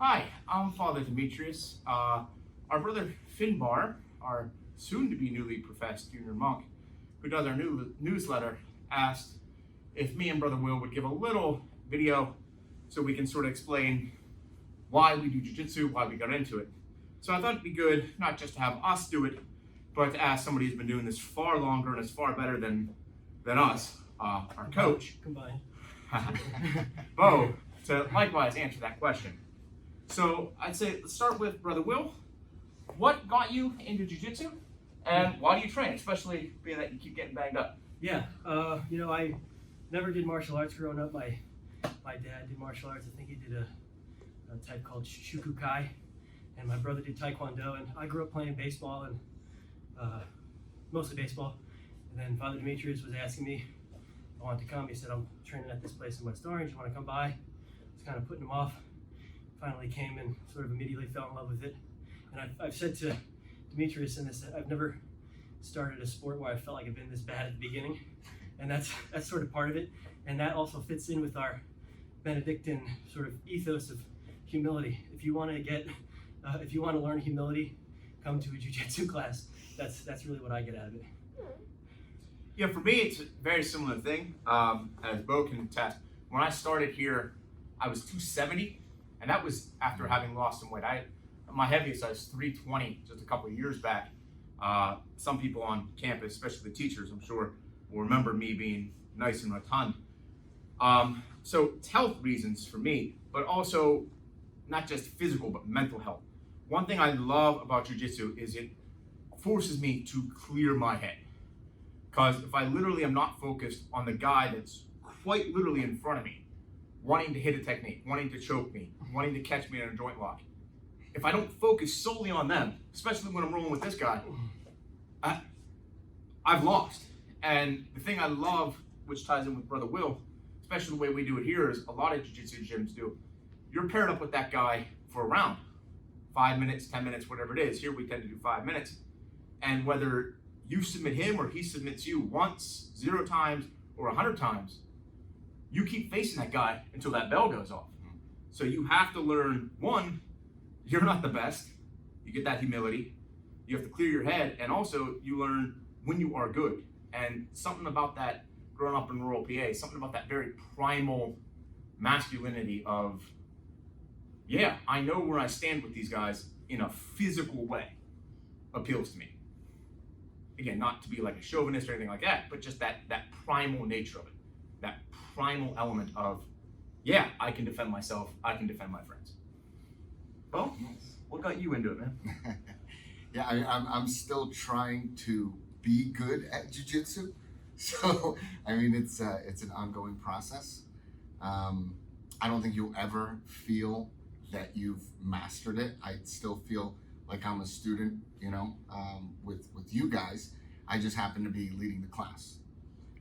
Hi, I'm Father Demetrius. Our brother Finbar, our soon-to-be newly professed junior monk, who does our new newsletter, asked if me and Brother Will would give a little video so we can sort of explain why we do jiu-jitsu, why we got into it. So I thought it'd be good not just to have us do it, but to ask somebody who's been doing this far longer and is far better than us, our coach, Combined. Bo, to likewise answer that question. So I'd say let's start with Brother Will. What got you into jiu-jitsu, and why do you train, especially being that you keep getting banged up? Yeah, I never did martial arts growing up. My dad did martial arts. I think he did a type called Shukukai, and my brother did Taekwondo. And I grew up playing baseball and mostly baseball. And then Father Demetrius was asking me if I wanted to come. He said, "I'm training at this place in West Orange. You want to come by?" I was kind of putting him off. Finally came and sort of immediately fell in love with it. And I've said to Demetrius in this that I've never started a sport where I felt like I've been this bad at the beginning, and that's sort of part of it. And that also fits in with our Benedictine sort of ethos of humility. If you want to learn humility, come to a jiu-jitsu class. That's really what I get out of it. Yeah, for me, it's a very similar thing. As Bo can attest, when I started here, I was 270, and that was after having lost some weight. My heaviest, I was 320 just a couple of years back. Some people on campus, especially the teachers, I'm sure, will remember me being nice and rotund. So it's health reasons for me, but also not just physical, but mental health. One thing I love about jiu-jitsu is it forces me to clear my head. Because if I literally am not focused on the guy that's quite literally in front of me, wanting to hit a technique, wanting to choke me, wanting to catch me in a joint lock, if I don't focus solely on them, especially when I'm rolling with this guy, I've lost. And the thing I love, which ties in with Brother Will, especially the way we do it here, is a lot of jiu-jitsu gyms do. You're paired up with that guy for a round, 5 minutes, 10 minutes, whatever it is. Here we tend to do 5 minutes. And whether you submit him or he submits you once, 0 times, or 100 times, you keep facing that guy until that bell goes off. So you have to learn, one, you're not the best. You get that humility. You have to clear your head, and also you learn when you are good. And something about that, growing up in rural PA, something about that very primal masculinity of, yeah, I know where I stand with these guys in a physical way, appeals to me. Again, not to be like a chauvinist or anything like that, but just that primal nature of it, that primal element of, yeah, I can defend myself, I can defend my friends. Well, what got you into it, man? Yeah, I'm still trying to be good at jiu-jitsu. So, I mean, it's an ongoing process. I don't think you'll ever feel that you've mastered it. I still feel like I'm a student, with you guys. I just happen to be leading the class.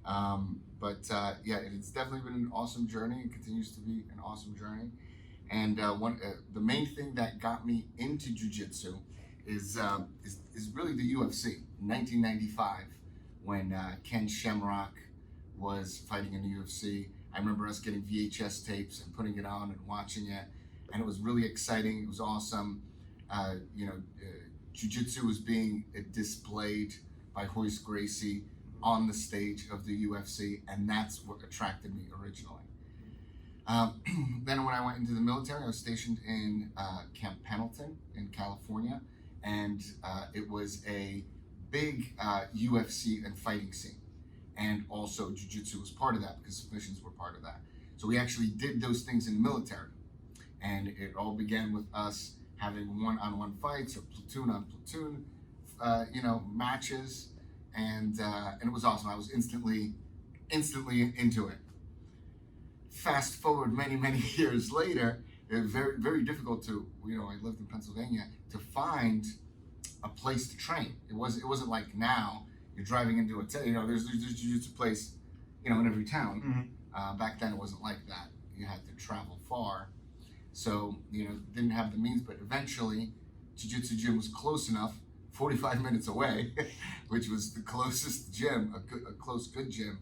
Yeah, it's definitely been an awesome journey. It continues to be an awesome journey. And the main thing that got me into jiu-jitsu is really the UFC. In 1995, when Ken Shamrock was fighting in the UFC, I remember us getting VHS tapes and putting it on and watching it, and it was really exciting. It was awesome. Jiu-jitsu was being displayed by Royce Gracie on the stage of the UFC, and that's what attracted me originally. Then when I went into the military, I was stationed in Camp Pendleton in California, and it was a big UFC and fighting scene. And also jiu-jitsu was part of that because submissions were part of that. So we actually did those things in the military. And it all began with us having one-on-one fights or platoon-on-platoon, matches. And it was awesome. I was instantly into it. Fast forward many years later, it was very, very difficult to, I lived in Pennsylvania, to find a place to train. It wasn't like now you're driving into a there's a jiu-jitsu place, in every town. Mm-hmm. Back then it wasn't like that. You had to travel far. So, didn't have the means, but eventually jiu-jitsu gym was close enough, 45 minutes away, which was the closest gym, a close good gym,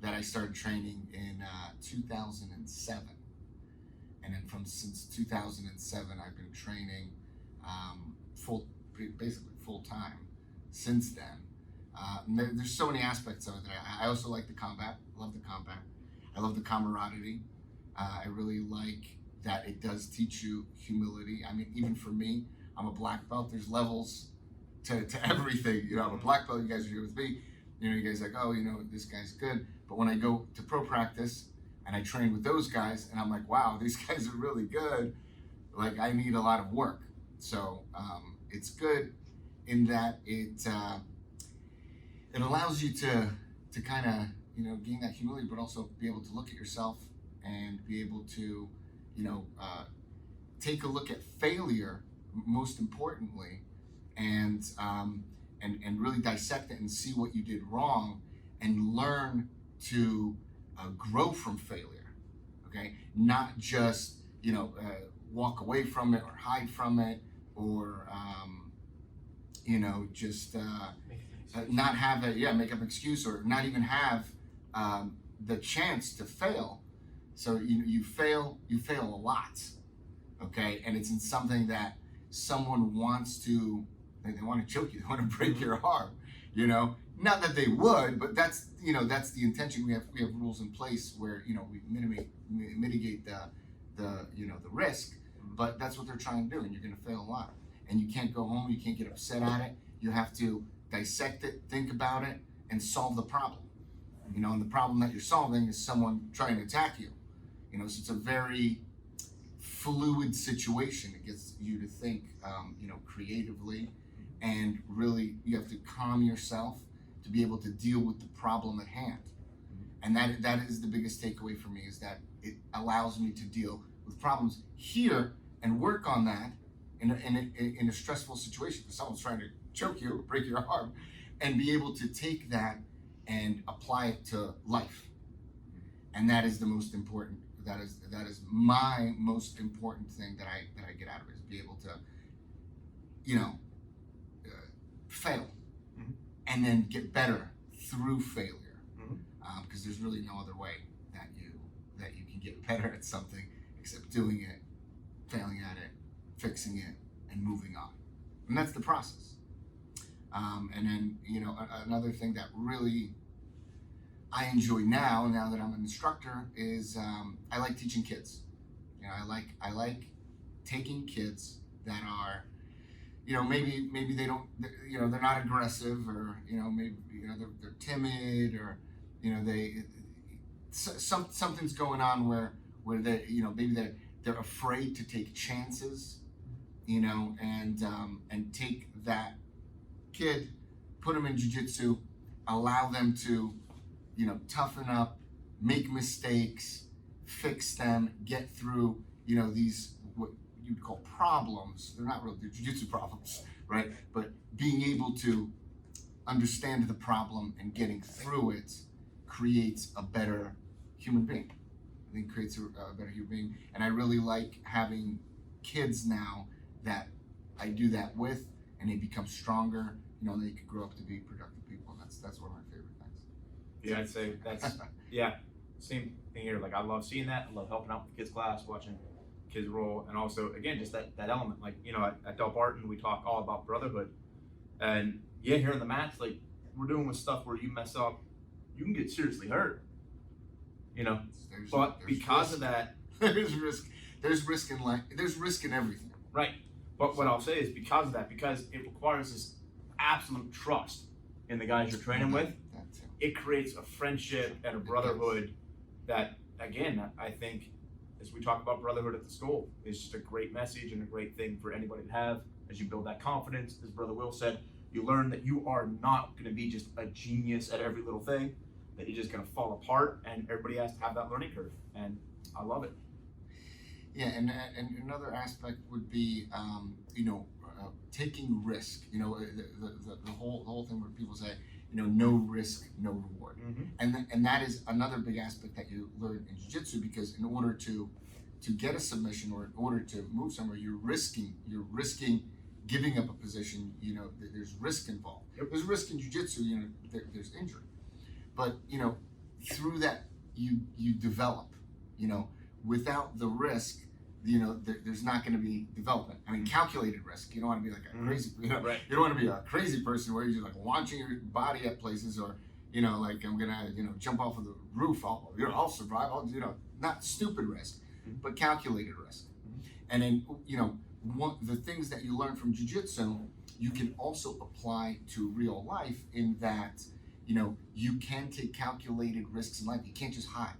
that I started training in 2007. and then since 2007, I've been training basically full time since then. There's so many aspects of it. I also like the combat. Love the combat. I love the camaraderie. I really like that it does teach you humility. I mean, even for me, I'm a black belt. There's levels to everything. You know, I'm a black belt. You guys are here with me. You know, you guys are like, oh, you know, this guy's good. But when I go to pro practice and I train with those guys, and I'm like, wow, these guys are really good. Like, I need a lot of work. So it's good in that it allows you to kind of, you know, gain that humility, but also be able to look at yourself and be able to, you know, take a look at failure, most importantly, and really dissect it and see what you did wrong and learn to grow from failure. Okay, not just, you know, walk away from it or hide from it, or you know, just not have make up an excuse, or not even have the chance to fail. So you fail a lot, okay, and it's in something that someone wants to, they want to choke you, they want to break your arm, you know. Not that they would, but that's, you know, that's the intention. We have rules in place where, you know, we mitigate the you know, the risk, but that's what they're trying to do, and you're going to fail a lot. And you can't go home, you can't get upset at it. You have to dissect it, think about it, and solve the problem. You know, and the problem that you're solving is someone trying to attack you. You know, so it's a very fluid situation. It gets you to think, you know, creatively, and really you have to calm yourself to be able to deal with the problem at hand. And that is the biggest takeaway for me, is that it allows me to deal with problems here and work on that in a stressful situation, because someone's trying to choke you or break your arm, and be able to take that and apply it to life. And that is the most important. That is my most important thing that I get out of it, is be able to, you know, fail, and then get better through failure, because there's really no other way that you can get better at something except doing it, failing at it, fixing it, and moving on. And that's the process. And then, you know, another thing that really I enjoy now that I'm an instructor is I like teaching kids. You know, I like taking kids that are, you know, maybe they don't, you know, they're not aggressive, or, you know, maybe, you know, they're timid, or, you know, something's going on where they, you know, maybe they're afraid to take chances, you know, and take that kid, put them in jiu-jitsu, allow them to, you know, toughen up, make mistakes, fix them, get through, you know, these, what you'd call problems. They're not really, they're jiu-jitsu problems, right? But being able to understand the problem and getting through it creates a better human being. I think creates a better human being. And I really like having kids now that I do that with, and they become stronger, you know, and they can grow up to be productive people. And that's one of my favorite things. Yeah, I'd say that's, yeah, same thing here. Like, I love seeing that. I love helping out with the kids' class, watching kids roll, and also, again, just that element. Like, you know, at Del Barton, we talk all about brotherhood, and yeah, here in the match, like, we're doing with stuff where you mess up, you can get seriously hurt, you know. There's because risk. Of that, there's risk. There's risk in life. There's risk in everything. Right. But what I'll say is, because of that, because it requires this absolute trust in the guys you're training with, it creates a friendship and a brotherhood that, again, I think, as we talk about brotherhood at the school, is just a great message and a great thing for anybody to have. As you build that confidence, as Brother Will said, you learn that you are not going to be just a genius at every little thing, that you're just going to fall apart, and everybody has to have that learning curve. And I love it. Yeah, and another aspect would be, you know, taking risk. You know, the whole thing where people say, you know, no risk, no reward, and that is another big aspect that you learn in jiu-jitsu, because in order to get a submission, or in order to move somewhere, you're risking giving up a position. You know, there's risk involved. Yep. There's risk in jiu-jitsu. You know, there's injury, but, you know, through that you develop. You know, without the risk, there's not going to be development. I mean, calculated risk. You don't want to be like a crazy, Right. you don't want to be a crazy person where you're just like launching your body at places, or like I'm gonna jump off of the roof. I'll survive. Not stupid risk, but calculated risk. And then the things that you learn from jiu-jitsu, you can also apply to real life in that you can take calculated risks in life. You can't just hide.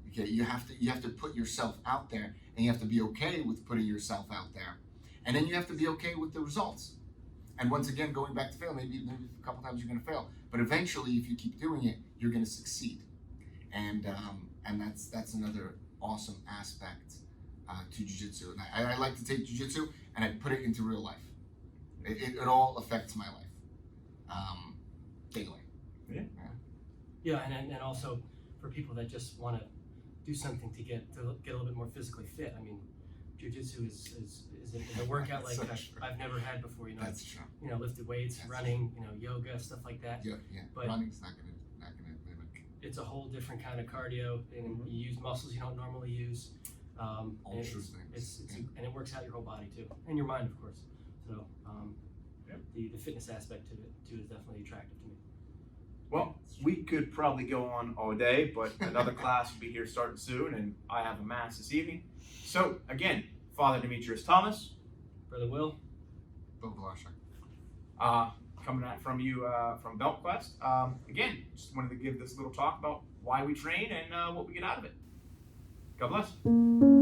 Okay, you have to put yourself out there, and you have to be okay with putting yourself out there, and then you have to be okay with the results. And once again, going back to fail, maybe a couple times you're going to fail, but eventually, if you keep doing it, you're going to succeed. And that's another awesome aspect to jiu-jitsu. And I like to take jiu-jitsu and I put it into real life. It all affects my life daily. Yeah, and also for people that just want to do something to get a little bit more physically fit. I mean, jiu-jitsu is a workout like I've never had before. That's true. Lifted weights, running, yoga, stuff like that. Yeah. But running's not gonna mimic. It's a whole different kind of cardio, and you use muscles you don't normally use. All And true it's things. and it works out your whole body too, and your mind, of course. So the fitness aspect to it too is definitely attractive to me. Well, we could probably go on all day, but another class will be here starting soon, and I have a mass this evening. So, again, Father Demetrius Thomas. Brother Will. Bill Velasquez. Coming out from you from Belt Quest. Again, just wanted to give this little talk about why we train and what we get out of it. God bless.